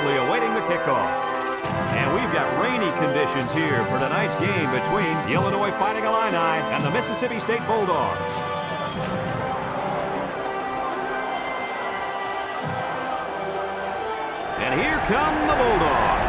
anxiously awaiting the kickoff. And we've got rainy conditions here for tonight's game between the Illinois Fighting Illini and the Mississippi State Bulldogs. And here come the Bulldogs.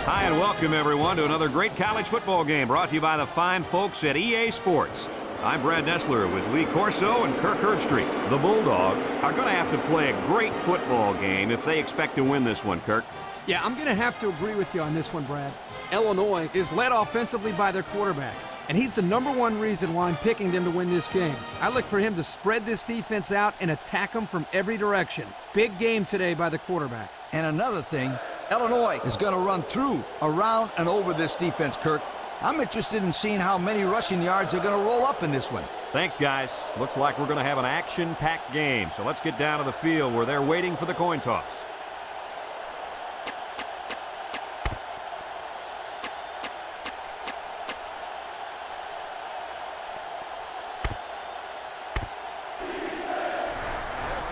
Hi and welcome everyone to another great college football game brought to you by the fine folks at EA Sports. I'm Brad Nessler with Lee Corso and Kirk Herbstreit. The Bulldogs are going to have to play a great football game if they expect to win this one, Kirk. Yeah, I'm going to have to agree with you on this one, Brad. Illinois is led offensively by their quarterback, and he's the #1 reason why I'm picking them to win this game. I look for him to spread this defense out and attack them from every direction. Big game today by the quarterback. And another thing, Illinois is going to run through, around, and over this defense, Kirk. I'm interested in seeing how many rushing yards are going to roll up in this one. Thanks, guys. Looks like we're going to have an action-packed game, so let's get down to the field where they're waiting for the coin toss.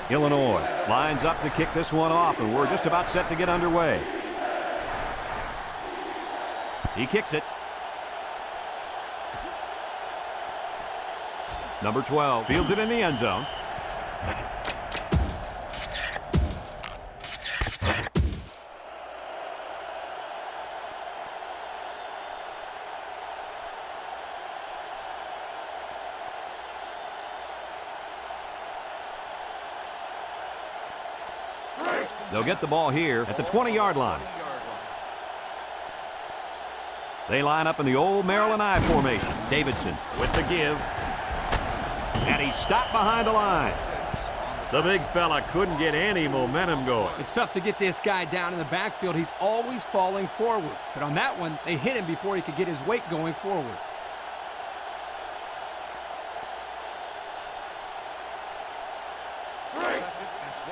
Illinois lines up to kick this one off, and we're just about set to get underway. He kicks it. Number 12 fields it in the end zone. They'll get the ball here at the 20-yard line. They line up in the old Maryland I formation. Davidson with the give. And he's stopped behind the line. The big fella couldn't get any momentum going. It's tough to get this guy down in the backfield. He's always falling forward. But on that one, they hit him before he could get his weight going forward.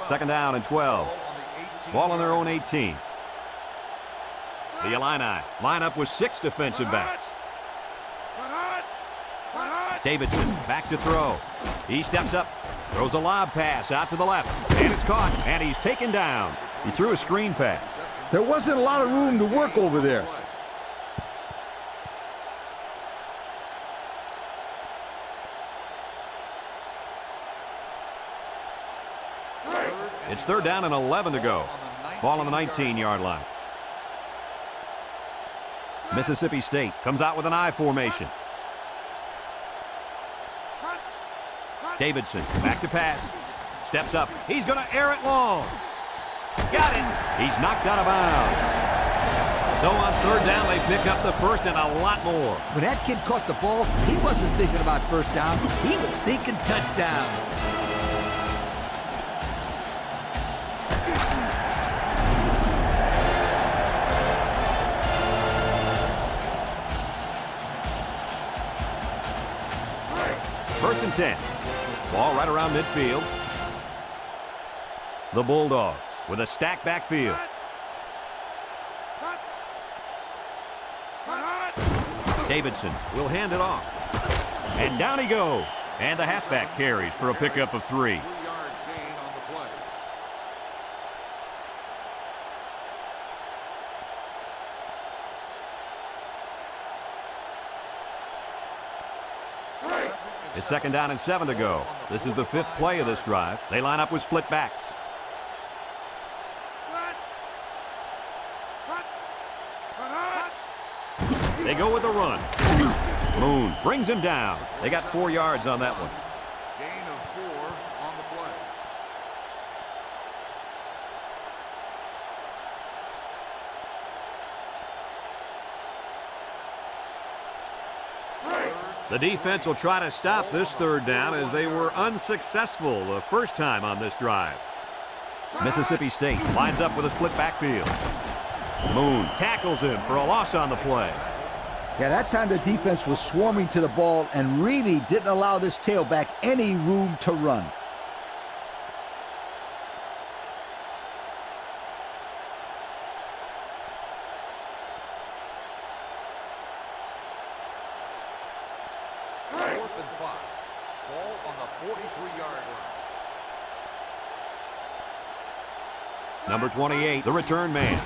Second down and 12. Ball on their own 18. The Illini line up with 6 defensive backs. Davidson back to throw. He steps up, throws a lob pass out to the left, and it's caught, and he's taken down. He threw a screen pass. There wasn't a lot of room to work over there. It's third down and 11 to go. Ball on the 19-yard line. Mississippi State comes out with an I formation. Davidson back to pass. Steps up. He's going to air it long. Got it. He's knocked out of bounds. So on third down, they pick up the first and a lot more. When that kid caught the ball, he wasn't thinking about first down. He was thinking touchdown. First and 10. Ball right around midfield. The Bulldogs with a stacked backfield. Davidson will hand it off. And down he goes. And the halfback carries for a pickup of 3. It's second down and 7 to go. This is the 5th play of this drive. They line up with split backs. They go with the run. Moon brings him down. They got 4 yards on that one. Gain of 4 on the play. The defense will try to stop this third down as they were unsuccessful the first time on this drive. Mississippi State lines up with a split backfield. Moon tackles him for a loss on the play. Yeah, that time the defense was swarming to the ball and really didn't allow this tailback any room to run. Number 28, the return man.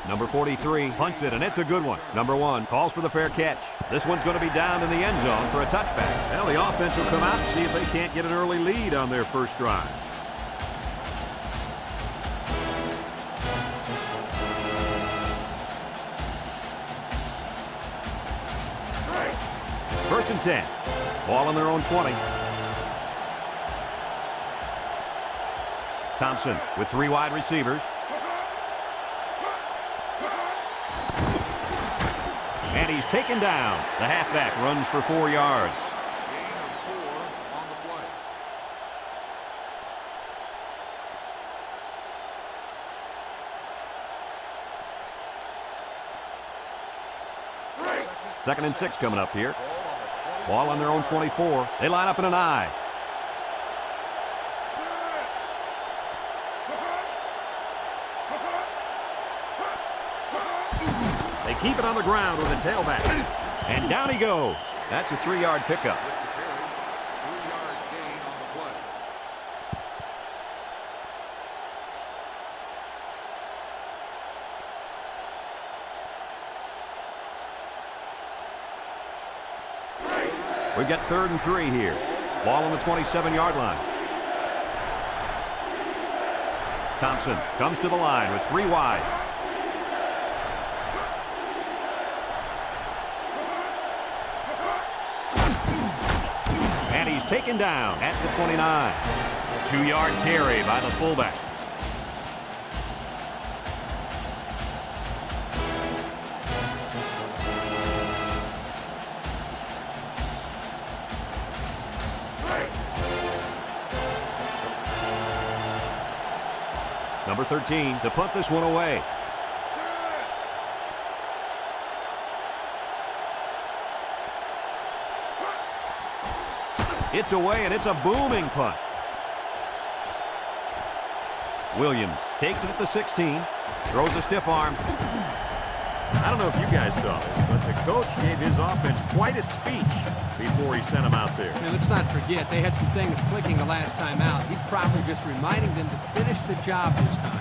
Number 43 punts it, and it's a good one. Number 1 calls for the fair catch. This one's going to be down in the end zone for a touchback. Well, the offense will come out and see if they can't get an early lead on their first drive. First and 10. Ball on their own 20. Thompson with 3 wide receivers. And he's taken down. The halfback runs for 4 yards. Gain of 4 on the play. Second and 6 coming up here. Ball on their own 24. They line up in an I. They keep it on the ground with a tailback. And down he goes. That's a 3-yard pickup. With the carry, 3-yard gain on the play. We've got 3rd and 3 here. Ball on the 27-yard line. Thompson comes to the line with 3 wide. And he's taken down at the 29. 2-yard carry by the fullback. Number 13 to punt this one away. It's away, and it's a booming punt. Williams takes it at the 16, throws a stiff arm. I don't know if you guys saw this, but the coach gave his offense quite a speech before he sent them out there. And let's not forget, they had some things clicking the last time out. He's probably just reminding them to finish the job this time.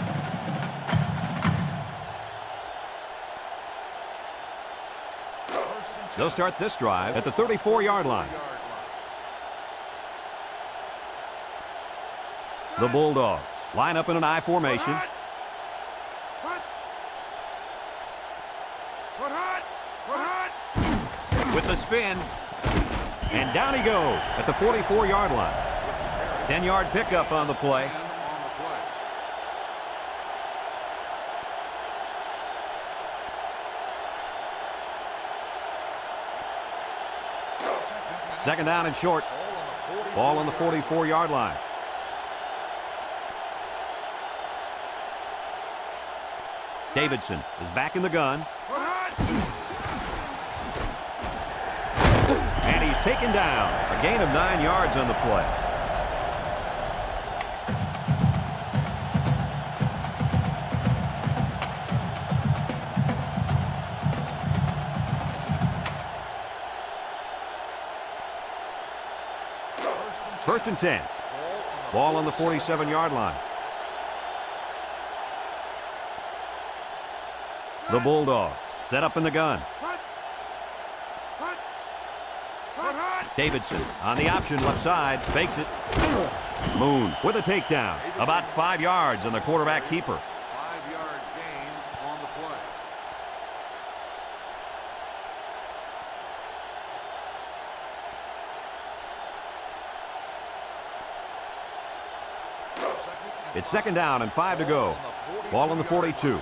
They'll start this drive at the 34-yard line. The Bulldogs line up in an I formation. With the spin. And down he goes at the 44-yard line. 10-yard pickup on the play. Second down and short. Ball on the 44-yard line. Davidson is back in the gun. And he's taken down. A gain of 9 yards on the play. First and 10. Ball on the 47-yard line. The Bulldogs set up in the gun. Davidson on the option left side, fakes it. Moon with a takedown. About 5 yards on the quarterback keeper. 5-yard gain on the play. It's second down and 5 to go. Ball on the 42.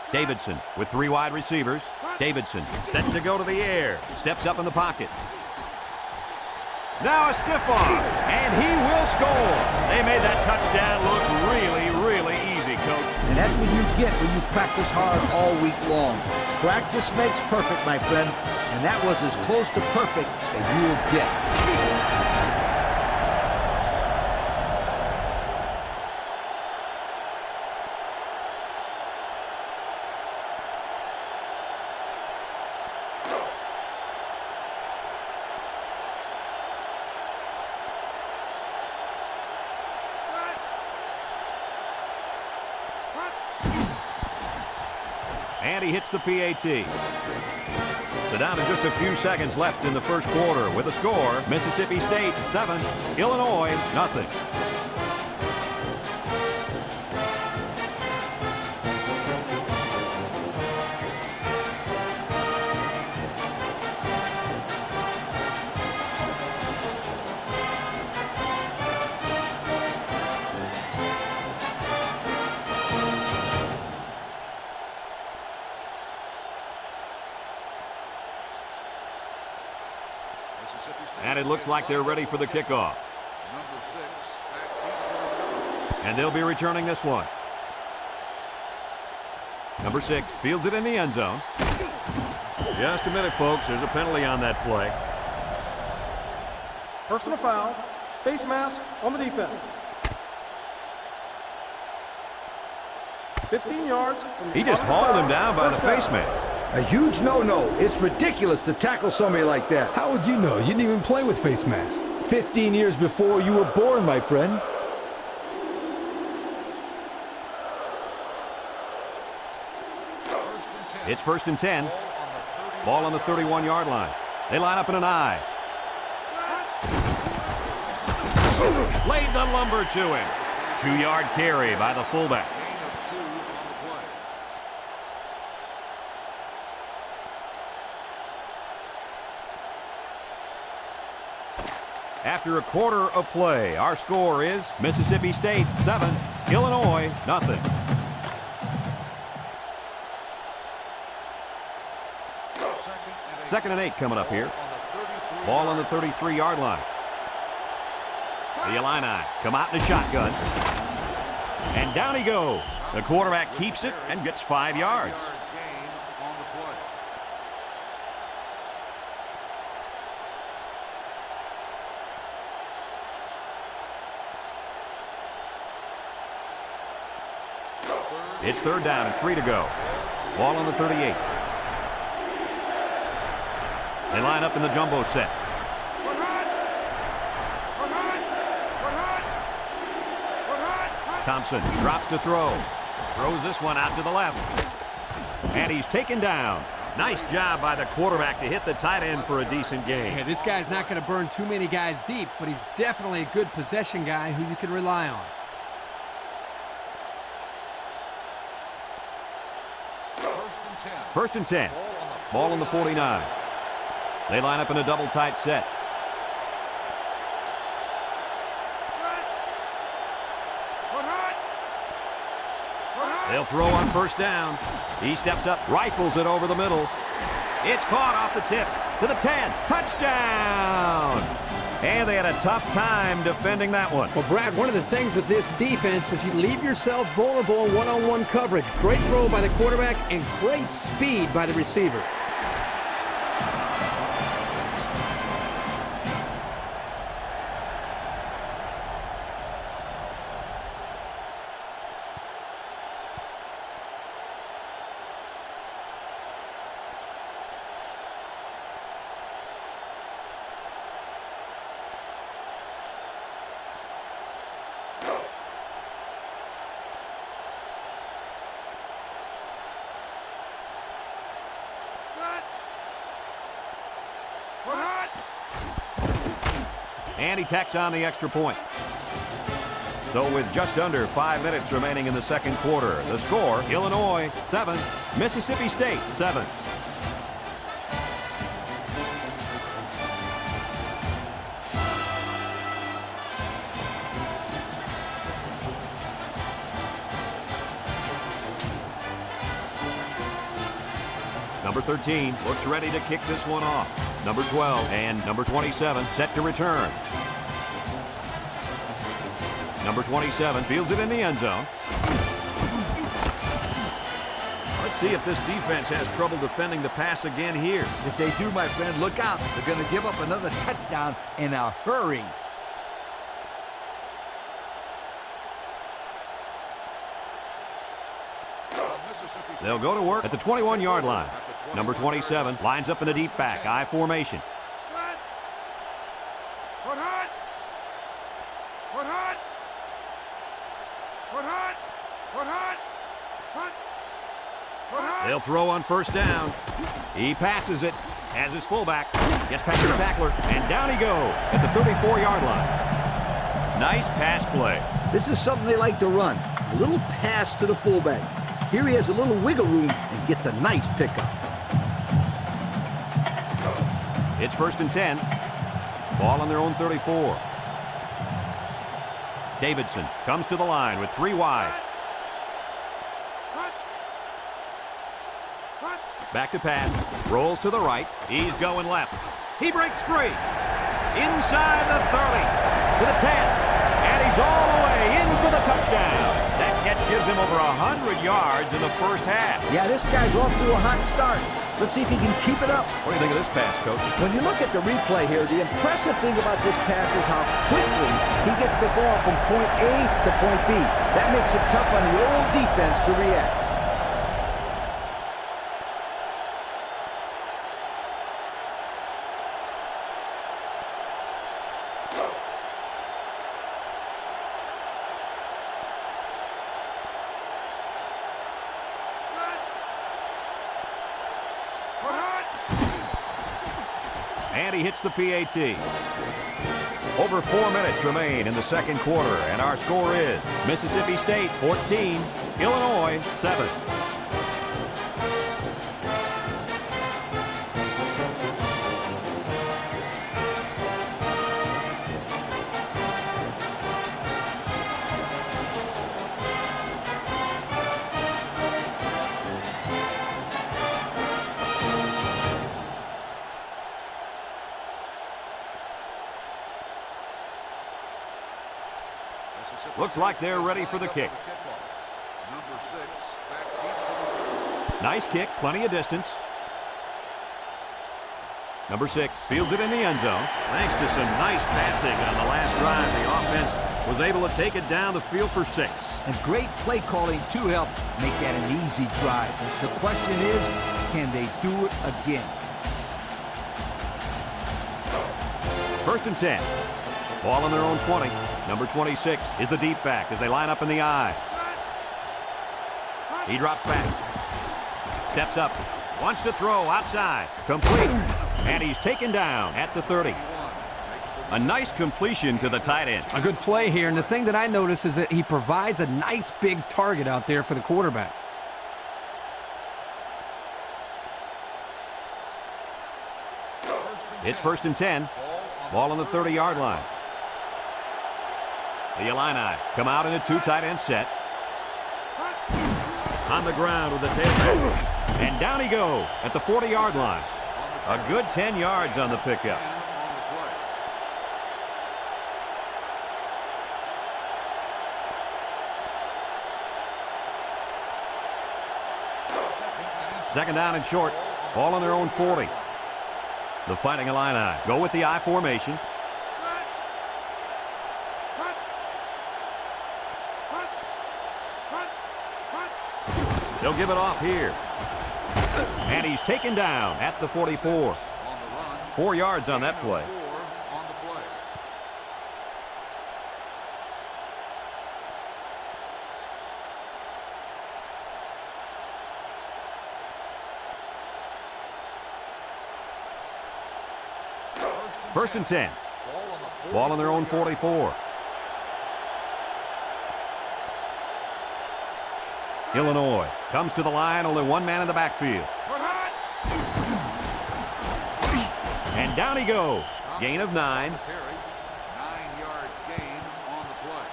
Davidson with 3 wide receivers. Davidson set to go to the air. Steps up in the pocket. Now a stiff arm, and he will score. They made that touchdown look really, really easy, Coach. And that's what you get when you practice hard all week long. Practice makes perfect, my friend. And that was as close to perfect as you'll get. And he hits the PAT. So down to just a few seconds left in the first quarter with a score, Mississippi State 7, Illinois nothing. And it looks like they're ready for the kickoff. Number 6 And they'll be returning this one. Number 6 fields it in the end zone. Just a minute, folks. There's a penalty on that play. Personal foul, face mask on the defense. 15 yards. From the He just spot of hauled foul. him down by the First down. face man. A huge no-no. It's ridiculous to tackle somebody like that. How would you know? You didn't even play with face masks. 15 years before you were born, my friend. It's 1st and 10. Ball on the 31-yard line. They line up in an I. Laid the lumber to him. 2-yard carry by the fullback. Gain of 2 on the play. After a quarter of play, our score is Mississippi State 7, Illinois nothing. Second and 8 coming up here. Ball on the 33-yard line. The Illini come out in the shotgun. And down he goes. The quarterback keeps it and gets 5 yards. Gain on the play. It's 3rd down and 3 to go. Ball on the 38. They line up in the jumbo set. Thompson drops to throw. Throws this one out to the left. And he's taken down. Nice job by the quarterback to hit the tight end for a decent gain. Yeah, this guy's not going to burn too many guys deep, but he's definitely a good possession guy who you can rely on. First and 10. 1st and 10. Ball on the 49. They line up in a double tight set. They'll throw on 1st down. He steps up, rifles it over the middle. It's caught off the tip to the 10. Touchdown! And they had a tough time defending that one. Well, Brad, one of the things with this defense is you leave yourself vulnerable in one-on-one coverage. Great throw by the quarterback and great speed by the receiver. And he tacks on the extra point. So with just under 5 minutes remaining in the second quarter, the score, Illinois 7, Mississippi State 7. Number 13 looks ready to kick this one off. Number 12 and number 27 set to return. Number 27 fields it in the end zone. Let's see if this defense has trouble defending the pass again here. If they do, my friend, look out. They're going to give up another touchdown in a hurry. They'll go to work at the 21-yard line. Number 27 lines up in a deep back, I formation. They'll throw on first down. He passes it as his fullback. Gets past the tackler, and down he goes at the 34-yard line. Nice pass play. This is something they like to run. A little pass to the fullback. Here he has a little wiggle room and gets a nice pickup. It's 1st and 10. Ball on their own 34. Davidson comes to the line with 3 wide. Back to pass. Rolls to the right. He's going left. He breaks free. Inside the 30. To the 10. And he's all the way in for the touchdown. That catch gives him over 100 yards in the first half. Yeah, this guy's off to a hot start. Let's see if he can keep it up. What do you think of this pass, Coach? When you look at the replay here, the impressive thing about this pass is how quickly he gets the ball from point A to point B. That makes it tough on the old defense to react. And he hits the PAT. Over 4 minutes remain in the second quarter, and our score is Mississippi State 14, Illinois 7. Looks like they're ready for the kick. Nice kick, plenty of distance. Number 6 fields it in the end zone. Thanks to some nice passing on the last drive, the offense was able to take it down the field for 6. And great play calling to help make that an easy drive. The question is, can they do it again? 1st and 10. Ball on their own 20. Number 26 is the deep back as they line up in the I. He drops back. Steps up. Wants to throw outside. Complete. And he's taken down at the 30. A nice completion to the tight end. A good play here, and the thing that I notice is that he provides a nice big target out there for the quarterback. It's 1st and 10. Ball on the 30-yard line. The Illini come out in a 2 tight end set. On the ground with the tailback. And down he goes at the 40-yard line. A good 10 yards on the pickup. Second down and short. Ball on their own 40. The Fighting Illini go with the I formation. They'll give it off here. And he's taken down at the 44. 4 yards on that play. First and 10. Ball on their own 44. Illinois comes to the line, only one man in the backfield. And down he goes. Gain of 9. 9-yard gain on the play.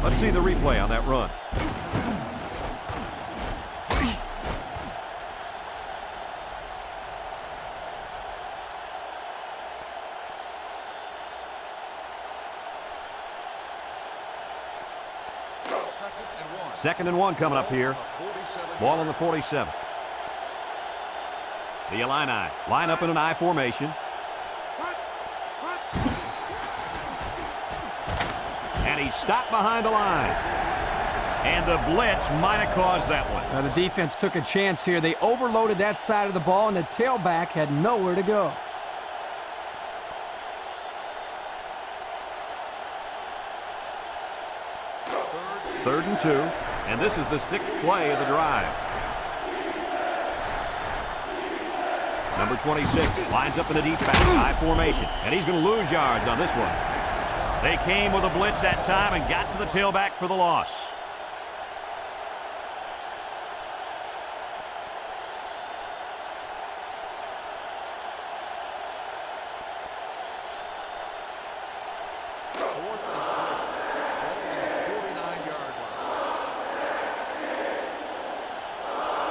Let's see the replay on that run. Second and 1 coming up here. Ball on the 47. The Illini line up in an I formation. And he's stopped behind the line. And the blitz might have caused that one. Now the defense took a chance here. They overloaded that side of the ball, and the tailback had nowhere to go. Third and 2. And this is the 6th play of the drive. Number 26 lines up in the deep back, high formation, and he's going to lose yards on this one. They came with a blitz that time and got to the tailback for the loss.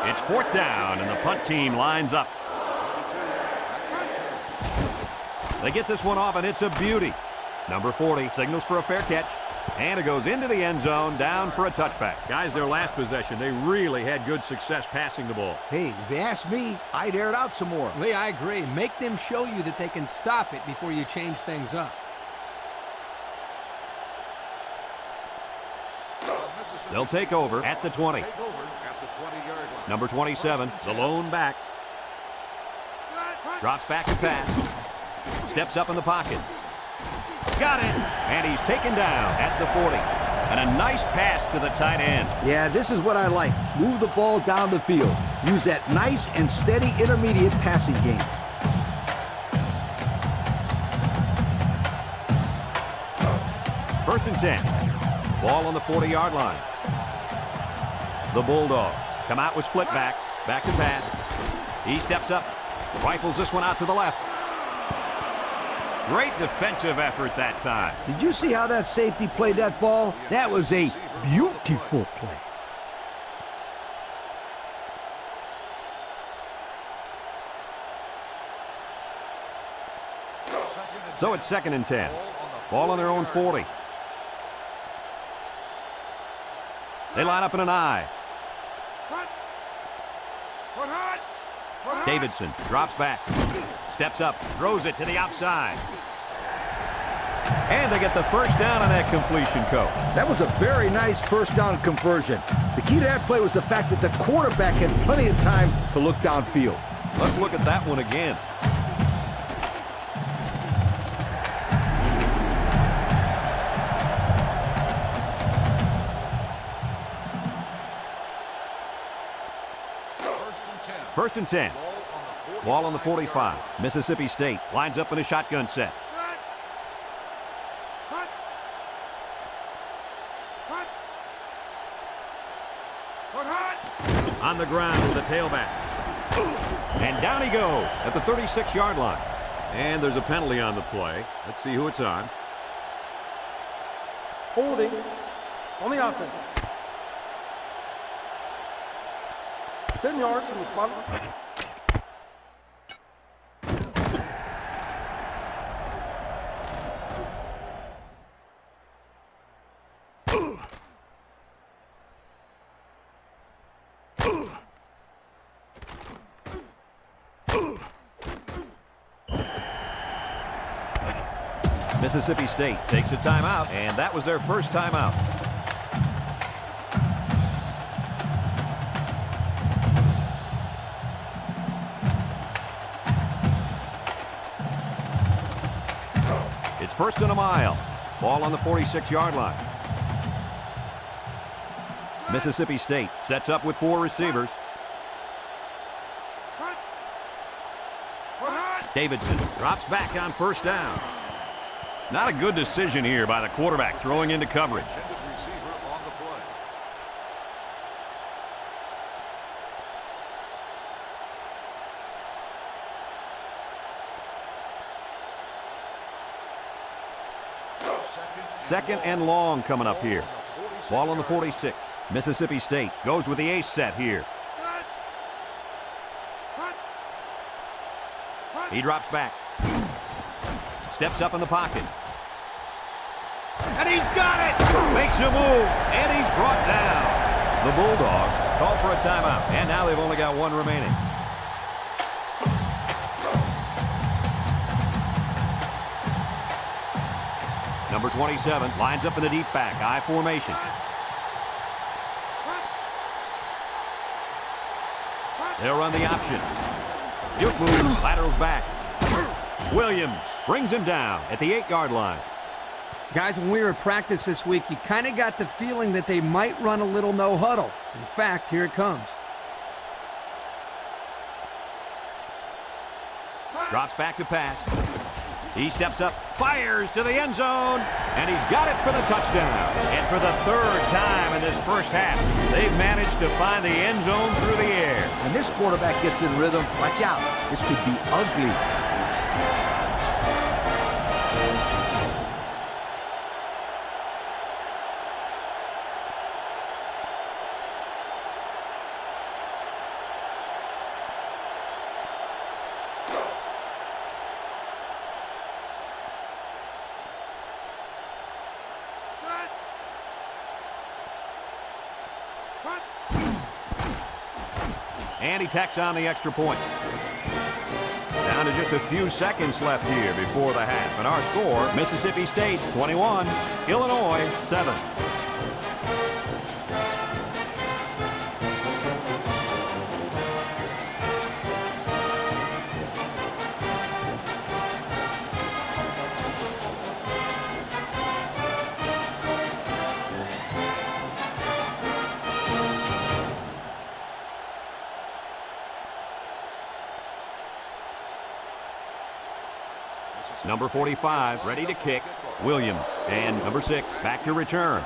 It's 4th down, and the punt team lines up. They get this one off, and it's a beauty. Number 40 signals for a fair catch, and it goes into the end zone, down for a touchback. Guys, their last possession, they really had good success passing the ball. Hey, if you ask me, I'd air it out some more. Lee, I agree. Make them show you that they can stop it before you change things up. They'll take over at the 20. Number 27, the lone back. Drops back and pass. Steps up in the pocket. Got it. And he's taken down at the 40. And a nice pass to the tight end. Yeah, this is what I like. Move the ball down the field. Use that nice and steady intermediate passing game. First and 10. Ball on the 40-yard line. The Bulldogs come out with split backs. Back to pass. He steps up. Rifles this one out to the left. Great defensive effort that time. Did you see how that safety played that ball? That was a beautiful play. So it's 2nd and 10. Ball on their own 40. They line up in an I. Davidson drops back, steps up, throws it to the outside. And they get the first down on that completion, Coach. That was a very nice first down conversion. The key to that play was the fact that the quarterback had plenty of time to look downfield. Let's look at that one again. First and 10. Ball on the 45. Mississippi State lines up in a shotgun set. On the ground with the tailback. And down he goes at the 36-yard line. And there's a penalty on the play. Let's see who it's on. Holding on the offense. 10 yards from the spot. Mississippi State takes a timeout, and that was their first timeout. It's 1st and a mile. Ball on the 46-yard line. Mississippi State sets up with 4 receivers. Davidson drops back on first down. Not a good decision here by the quarterback throwing into coverage. Second and long coming up here. Ball on the 46. Mississippi State goes with the ace set here. He drops back. Steps up in the pocket. And he's got it! Makes a move, and he's brought down. The Bulldogs call for a timeout, and now they've only got 1 remaining. Number 27 lines up in the deep back, I formation. They'll run the option. Juke move, laterals back. Williams brings him down at the 8-yard line. Guys, when we were at practice this week, you kind of got the feeling that they might run a little no huddle. In fact, here it comes. Drops back to pass. He steps up, fires to the end zone, and he's got it for the touchdown. And for the third time in this first half, they've managed to find the end zone through the air. When this quarterback gets in rhythm, watch out. This could be ugly. And he tacks on the extra point. Down to just a few seconds left here before the half. And our score, Mississippi State 21, Illinois 7. Number 45, ready to kick, Williams. And number 6, back to return.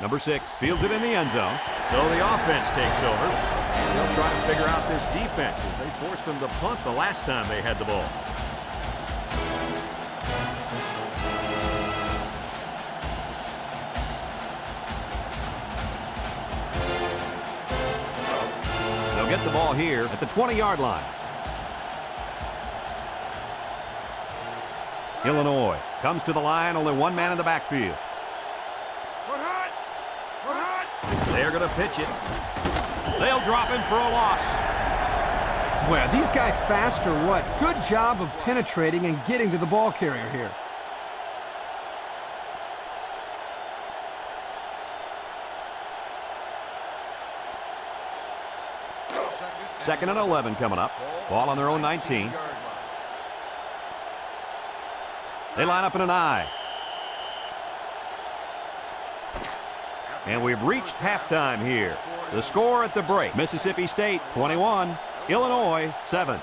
Number 6 fields it in the end zone. So the offense takes over. And they'll try to figure out this defense as they forced them to punt the last time they had the ball. They'll get the ball here at the 20-yard line. Illinois comes to the line, only one man in the backfield. They're going to pitch it. They'll drop him for a loss. Well, these guys fast or what? Good job of penetrating and getting to the ball carrier here. Second and 11 coming up. Ball on their own 19. They line up in an I. And we've reached halftime here. The score at the break, Mississippi State 21, Illinois 7.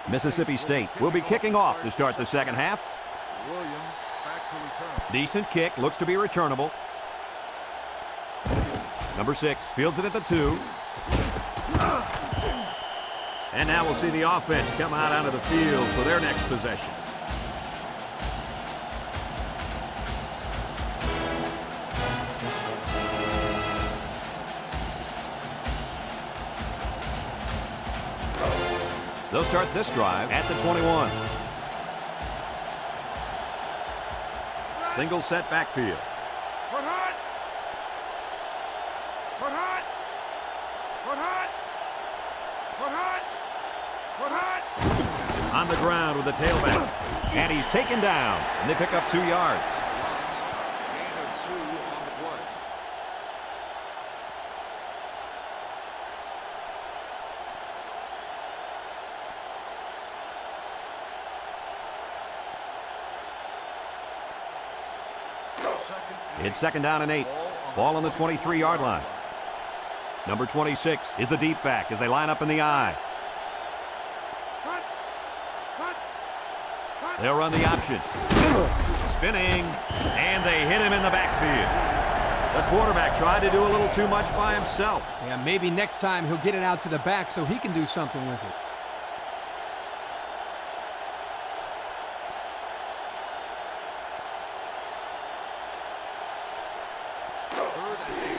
Mississippi State will be kicking off to start the second half. Williams back to return. Decent kick, looks to be returnable. Number 6 fields it at the 2. And now we'll see the offense come out onto the field for their next possession. They'll start this drive at the 21. Single set backfield. On the ground with the tailback. And he's taken down. And they pick up 2 yards. Gain of 2 on the play. It's second down and 8. Ball on the 23-yard line. Number 26 is the deep back as they line up in the I. They'll run the option. Spinning, and they hit him in the backfield. The quarterback tried to do a little too much by himself. Yeah, maybe next time he'll get it out to the back so he can do something with it.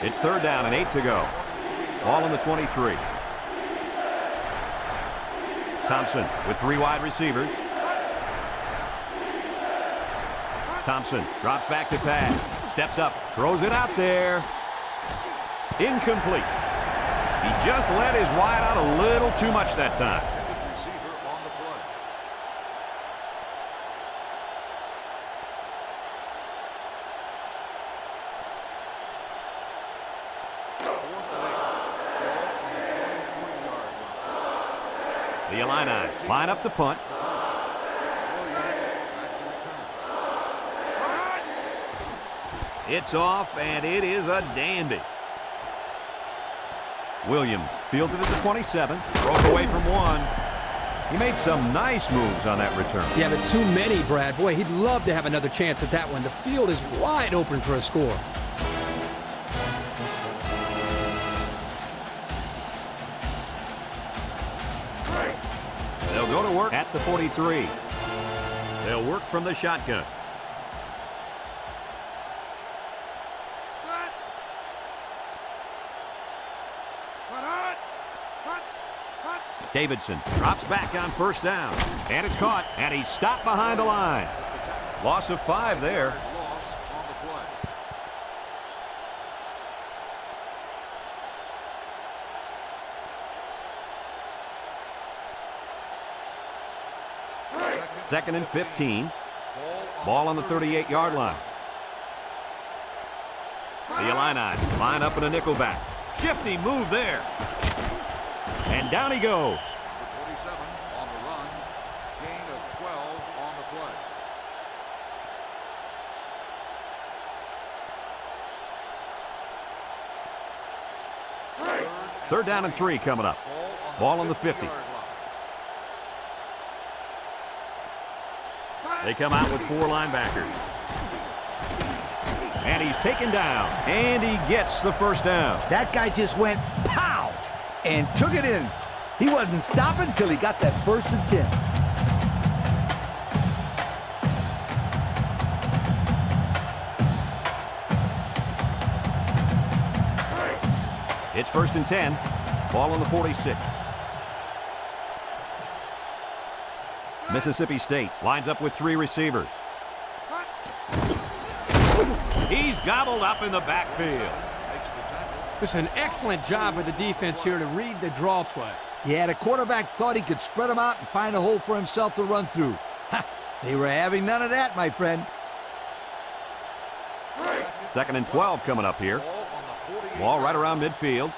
It's third down and 8 to go. Ball on the 23. Thompson with 3 wide receivers. Thompson drops back to pass. Steps up, throws it out there. Incomplete. He just let his wide out a little too much that time. Receiver on the play. The Illini line up the punt. It's off, and it is a dandy. Williams fields it at the 27. Broke away from one. He made some nice moves on that return. Yeah, but too many, Brad. Boy, he'd love to have another chance at that one. The field is wide open for a score. They'll go to work at the 43. They'll work from the shotgun. Davidson drops back on first down. And it's caught. And he's stopped behind the line. Loss of 5 there. Loss on the play. Second and 15. Ball on the 38-yard line. The Illini line up in a nickelback. Shifty move there. And down he goes. 47 on the run. Gain of 12 on the play. Third down and 3 coming up. Ball on the 50. They come out with 4 linebackers. And he's taken down. And he gets the first down. That guy just went pow and took it in. He wasn't stopping until he got that first and 10. It's first and 10. Ball on the 46. Mississippi State lines up with 3 receivers. He's gobbled up in the backfield. Just an excellent job with the defense here to read the draw play. Yeah, the quarterback thought he could spread them out and find a hole for himself to run through. Ha! They were having none of that, my friend. Second and 12 coming up here. Ball right around midfield.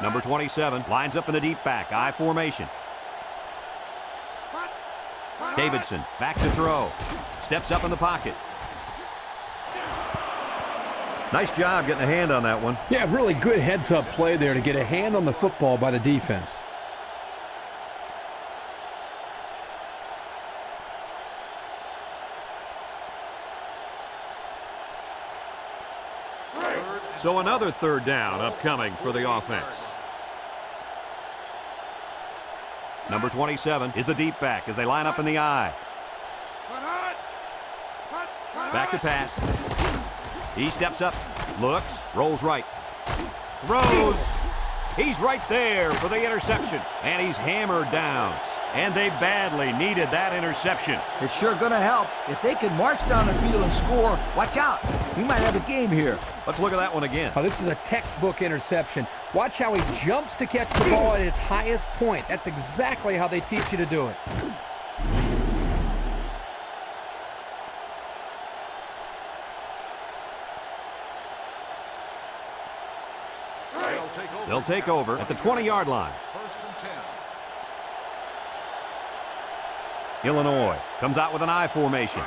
Number 27 lines up in the deep back, I formation. Davidson back to throw. Steps up in the pocket. Nice job getting a hand on that one. Yeah, really good heads-up play there to get a hand on the football by the defense. So another third down upcoming for the offense. Number 27 is the deep back as they line up in the I. Back to pass. He steps up, looks, rolls right. Throws. He's right there for the interception. And he's hammered down. And they badly needed that interception. It's sure going to help. If they can march down the field and score, watch out. We might have a game here. Let's look at that one again. Oh, this is a textbook interception. Watch how he jumps to catch the ball at its highest point. That's exactly how they teach you to do it. They'll take over at the 20-yard line. First and 10. Illinois comes out with an I formation.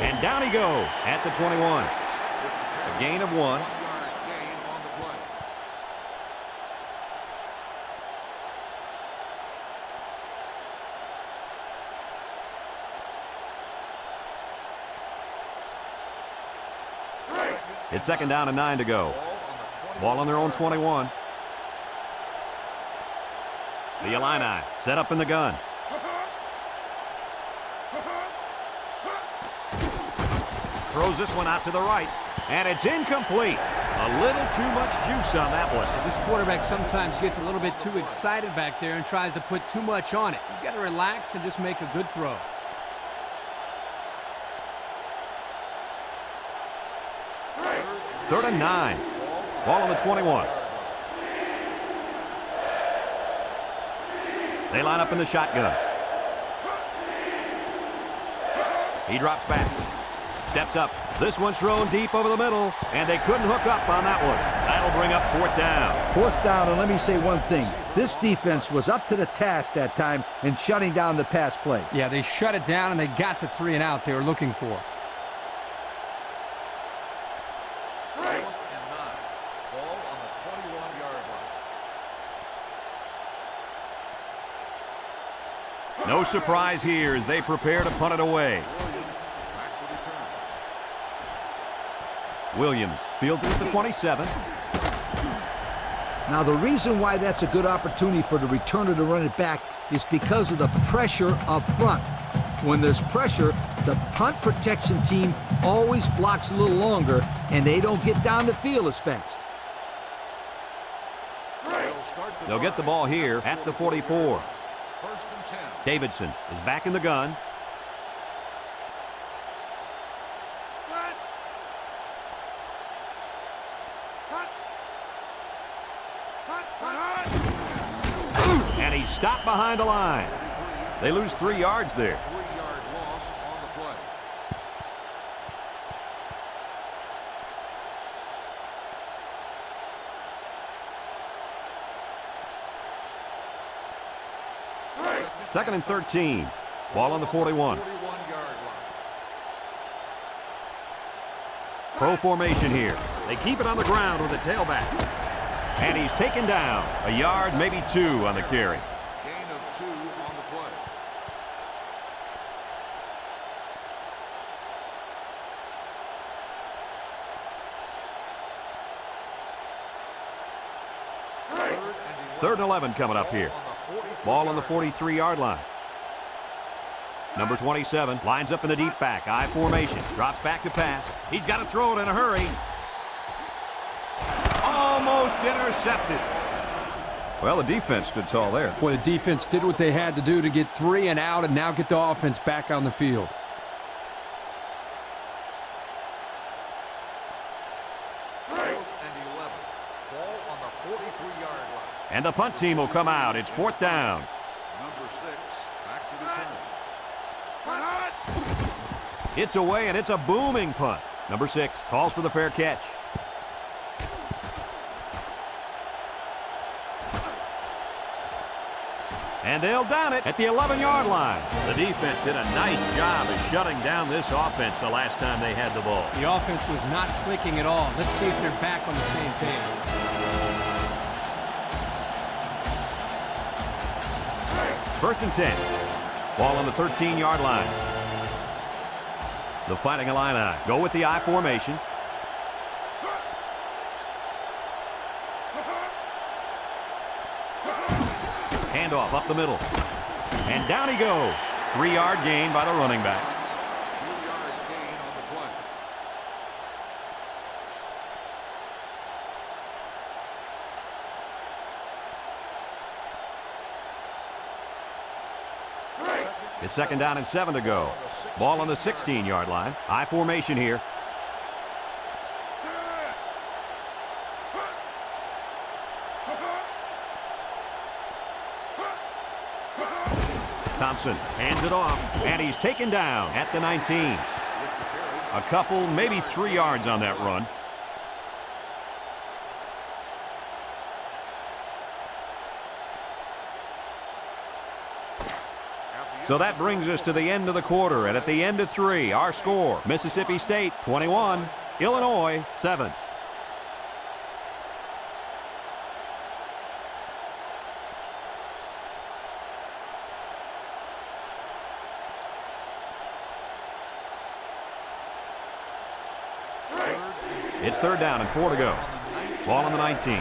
And down he goes at the 21. A gain of 1. 1 yard gain on the play. It's second down and 9 to go. Ball on their own 21. The Illini set up in the gun. Throws this one out to the right, and it's incomplete. A little too much juice on that one. This quarterback sometimes gets a little bit too excited back there and tries to put too much on it. You've got to relax and just make a good throw. Third and 9. Ball on the 21. They line up in the shotgun. He drops back. Steps up. This one's thrown deep over the middle, and they couldn't hook up on that one. That'll bring up 4th down. 4th down, and let me say one thing. This defense was up to the task that time in shutting down the pass play. Yeah, they shut it down, and they got the 3 and out they were looking for. 4th and 9. Ball on the 21-yard line. No surprise here as they prepare to punt it away. Williams fields it at the 27. Now, the reason why that's a good opportunity for the returner to run it back is because of the pressure up front. When there's pressure, the punt protection team always blocks a little longer, and they don't get down the field as fast. They'll get the ball here at the 44. 1st and 10. Davidson is back in the gun. And he's stopped behind the line. They lose 3 yards there. 3-yard loss on the play. Second and 13. Ball on the 41. 41-yard line. Pro formation here. They keep it on the ground with the tailback. And he's taken down. A yard, maybe 2 on the carry. Gain of 2 on the play. Third and 11 coming up here. Ball on the 43-yard line. Number 27 lines up in the deep back. I formation. Drops back to pass. He's got to throw it in a hurry. Almost intercepted. Well, the defense stood tall there. Boy, the defense did what they had to do to get 3 and out and now get the offense back on the field. And the punt team will come out. It's 4th down. Number 6 back to the turn. It's away, and it's a booming punt. Number 6 calls for the fair catch. And they'll down it at the 11-yard line. The defense did a nice job of shutting down this offense the last time they had the ball. The offense was not clicking at all. Let's see if they're back on the same page. First and 10. Ball on the 13-yard line. The Fighting Illini go with the I formation. Handoff up the middle. And down he goes. 3-yard gain by the running back. 3-yard gain on the play. It's 2nd down and 7 to go. Ball on the 16-yard line. I formation here. Thompson hands it off, and he's taken down at the 19. A couple, maybe 3 yards on that run. So that brings us to the end of the quarter, and at the end of 3, our score, Mississippi State 21, Illinois 7. It's 3rd down and 4 to go. Ball on the 19.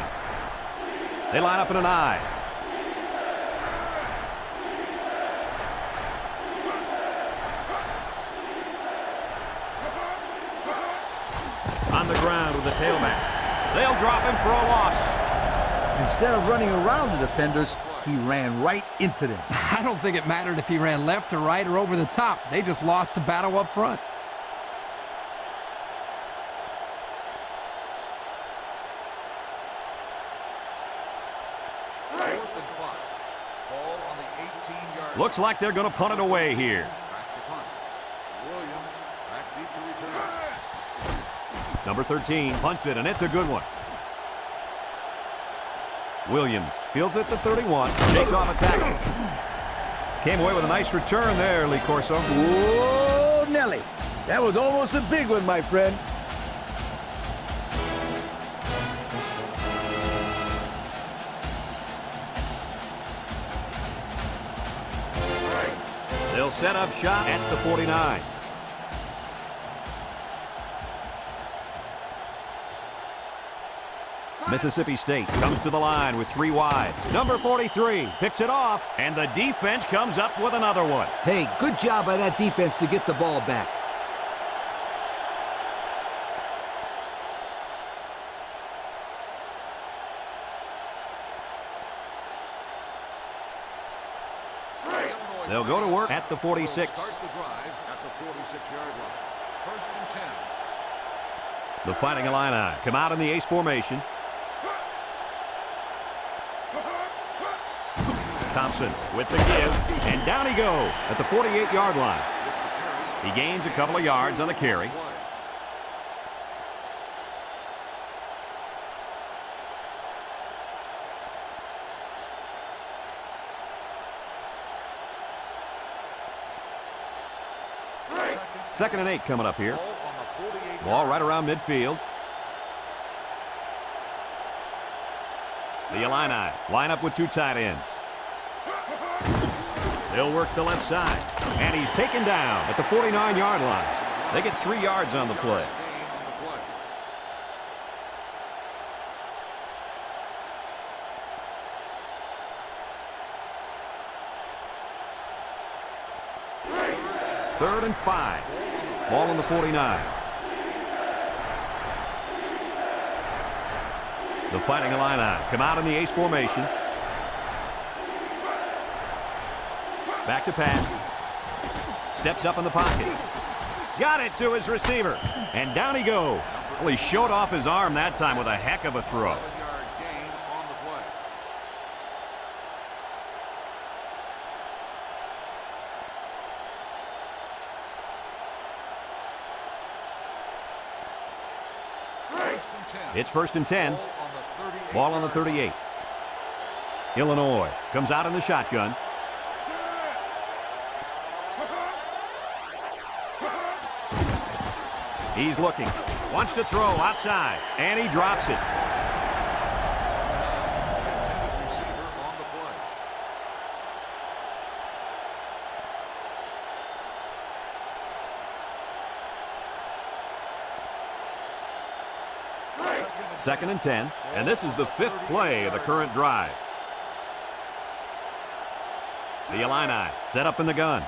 They line up in an I. On the ground with the tailback. They'll drop him for a loss. Instead of running around the defenders, he ran right into them. I don't think it mattered if he ran left or right or over the top. They just lost the battle up front. Looks like they're going to punt it away here. Back to punt. Williams back deep to return. Number 13 punts it, and it's a good one. Williams fields it to 31. Takes off a tackle. Came away with a nice return there, Lee Corso. Whoa, Nelly. That was almost a big one, my friend. They'll set up shop at the 49. Mississippi State comes to the line with 3 wide. Number 43 picks it off, and the defense comes up with another one. Hey, good job by that defense to get the ball back. They'll go to work at the 46. Start the drive at the 46-yard line. First and 10. The Fighting Illini come out in the ace formation. Thompson with the give, and down he goes at the 48-yard line. He gains a couple of yards on the carry. Second and 8 coming up here. Ball right around midfield. The Illini line up with 2 tight ends. They'll work the left side, and he's taken down at the 49-yard line. They get 3 yards on the play. Third and 5. Ball on the 49. The Fighting Illini come out in the ace formation. Back to pass. Steps up in the pocket. Got it to his receiver. And down he goes. Well, he showed off his arm that time with a heck of a throw. 7-yard gain on the play. It's first and 10. Ball on the 38. Illinois comes out in the shotgun. He's looking. Wants to throw outside. And he drops it. Receiver on the play. Second and 10. And this is the 5th play of the current drive. The Illini set up in the gun.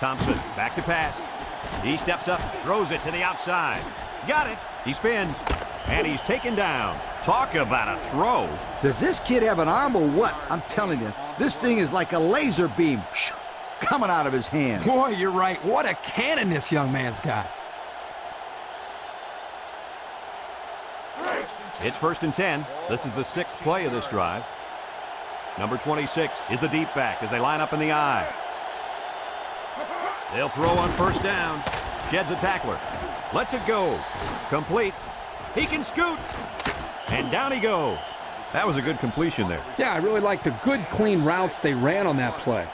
Thompson back to pass. He steps up, throws it to the outside. Got it. He spins, and he's taken down. Talk about a throw. Does this kid have an arm or what? I'm telling you, this thing is like a laser beam coming out of his hand. Boy, you're right. What a cannon this young man's got. It's first and 10. This is the 6th play of this drive. Number 26 is the deep back as they line up in the I. They'll throw on first down. Sheds a tackler. Lets it go. Complete. He can scoot. And down he goes. That was a good completion there. Yeah, I really like the good, clean routes they ran on that play.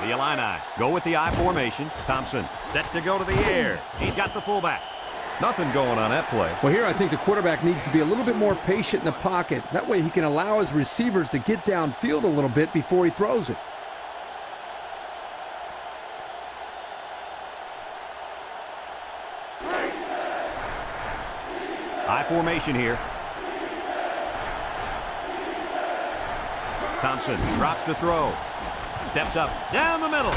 The Illini go with the I formation. Thompson set to go to the air. He's got the fullback. Nothing going on that play. Well, here I think the quarterback needs to be a little bit more patient in the pocket. That way he can allow his receivers to get downfield a little bit before he throws it. I formation here. Thompson drops to throw. Steps up, down the middle.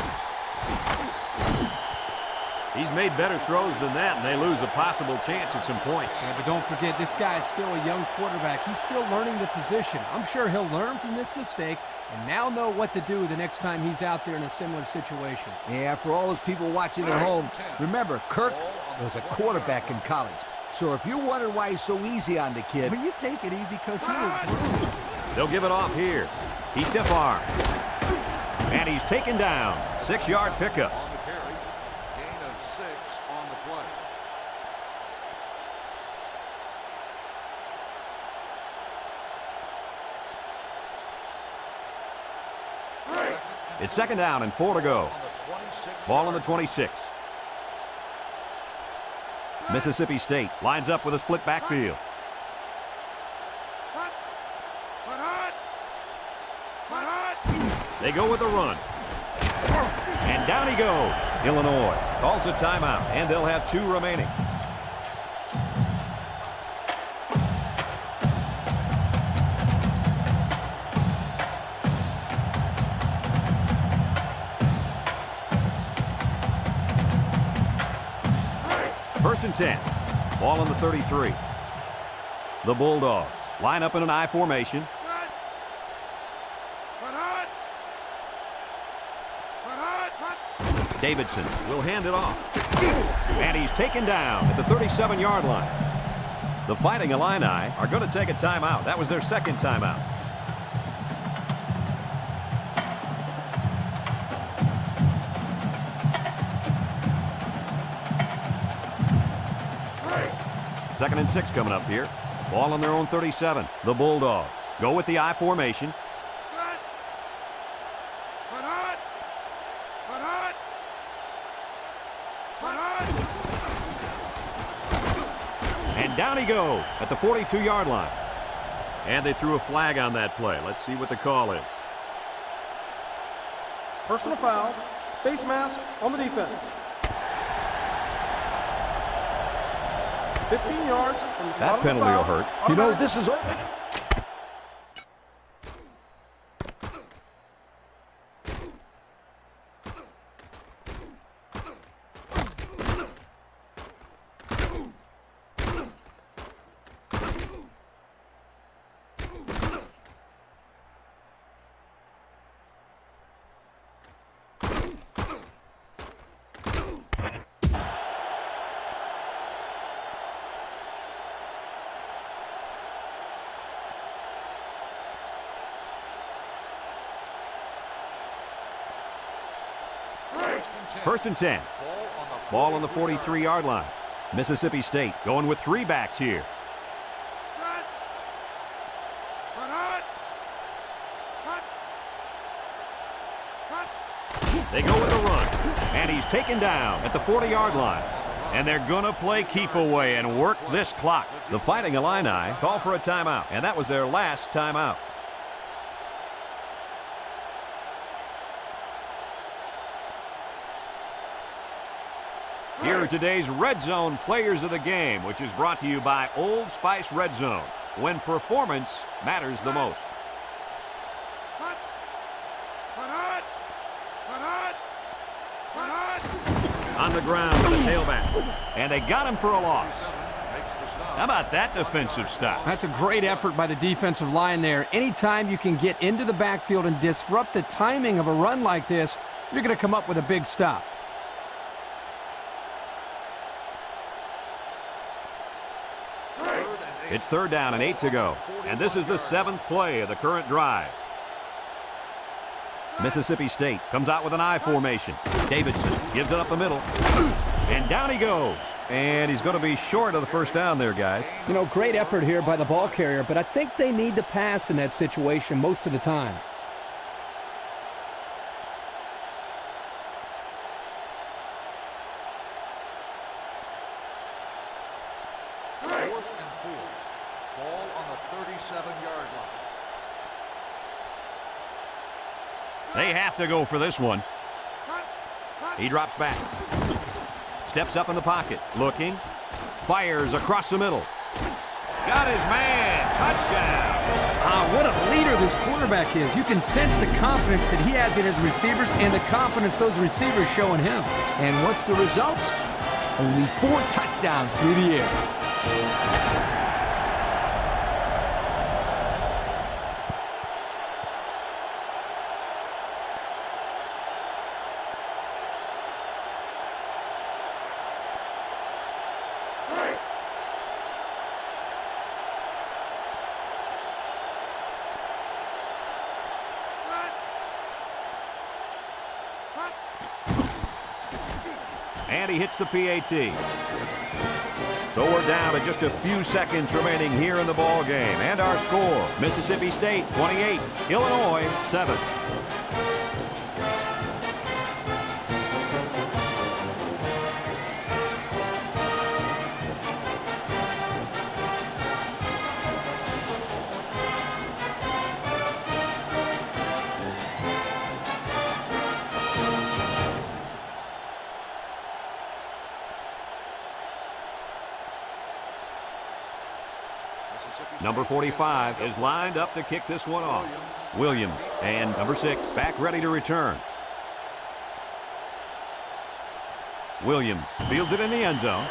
He's made better throws than that, and they lose a possible chance at some points. Yeah, but don't forget, this guy is still a young quarterback. He's still learning the position. I'm sure he'll learn from this mistake and now know what to do the next time he's out there in a similar situation. Yeah, for all those people watching at home, remember, Kirk was a quarterback in college. So if you're wondering why he's so easy on the kid, Will you take it easy, Coach? He was bruised. They'll give it off here. He stiff arm. And he's taken down. 6-yard pickup. On the carry. Gain of 6 on the play. It's 2nd down and 4 to go. Ball on the 26. Mississippi State lines up with a split backfield. They go with the run. And down he goes. Illinois calls a timeout, and they'll have 2 remaining. First and 10. Ball on the 33. The Bulldogs line up in an I formation. Davidson will hand it off. And he's taken down at the 37-yard line. The Fighting Illini are going to take a timeout. That was their 2nd timeout. Second and 6 coming up here. Ball on their own 37. The Bulldogs go with the I formation. And down he goes at the 42-yard line. And they threw a flag on that play. Let's see what the call is. Personal foul. Face mask on the defense. 15 yards from the spot That of the penalty foul. will hurt. you know, this is over. First and 10. Ball on the 43-yard line. Mississippi State going with 3 backs here. They go with the run. And he's taken down at the 40-yard line. And they're going to play keep away and work this clock. The Fighting Illini call for a timeout, and that was their last timeout. Here are today's Red Zone Players of the Game, which is brought to you by Old Spice Red Zone, when performance matters the most. On the ground with the tailback. And they got him for a loss. How about that defensive stop? That's a great effort by the defensive line there. Anytime you can get into the backfield and disrupt the timing of a run like this, you're going to come up with a big stop. It's 3rd down and 8 to go. And this is the 7th play of the current drive. Mississippi State comes out with an I formation. Davidson gives it up the middle. And down he goes. And he's going to be short of the first down there, guys. You know, great effort here by the ball carrier, but I think they need to pass in that situation most of the time. They have to go for this one. He drops back. Steps up in the pocket. Looking. Fires across the middle. Got his man. Touchdown. What a leader this quarterback quarterback is. You can sense the confidence that he has in his receivers and the confidence those receivers show in him. And what's the results? Only 4 touchdowns through the air. And he hits the PAT. So we're down to just a few seconds remaining here in the ball game. And our score, Mississippi State 28, Illinois 7. Number 45 is lined up to kick this one off. Williams and number 6 back ready to return. Williams fields it in the end zone.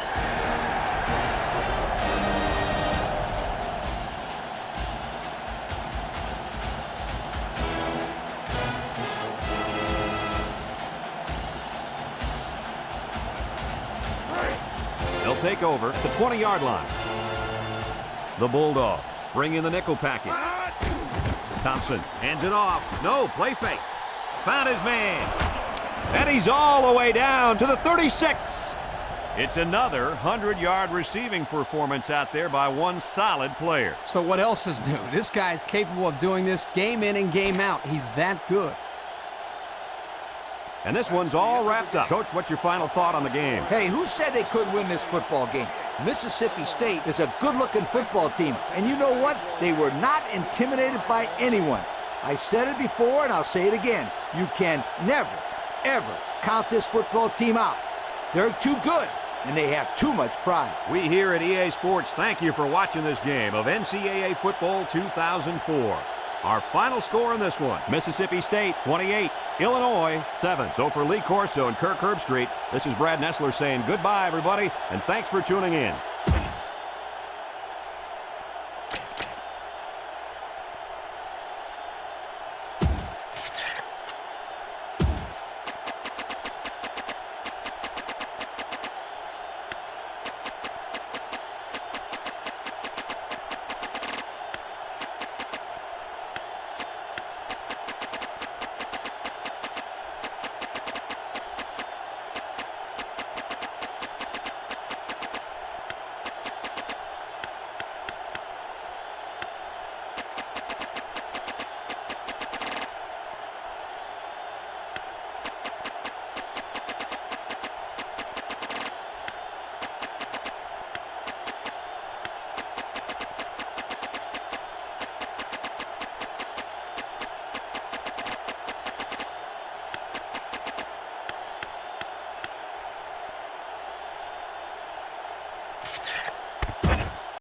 They'll take over the 20-yard line. The Bulldogs bring in the nickel package. Thompson hands it off. No, play fake. Found his man. And he's all the way down to the 36. It's another 100-yard receiving performance out there by one solid player. So what else is new? This guy is capable of doing this game in and game out. He's that good. And this one's all wrapped up. Coach, what's your final thought on the game? Hey, who said they could win this football game? Mississippi State is a good-looking football team. And you know what? They were not intimidated by anyone. I said it before, and I'll say it again. You can never, ever count this football team out. They're too good, and they have too much pride. We here at EA Sports thank you for watching this game of NCAA Football 2004. Our final score in this one, Mississippi State 28, Illinois 7. So for Lee Corso and Kirk Herbstreit, this is Brad Nessler saying goodbye, everybody, and thanks for tuning in.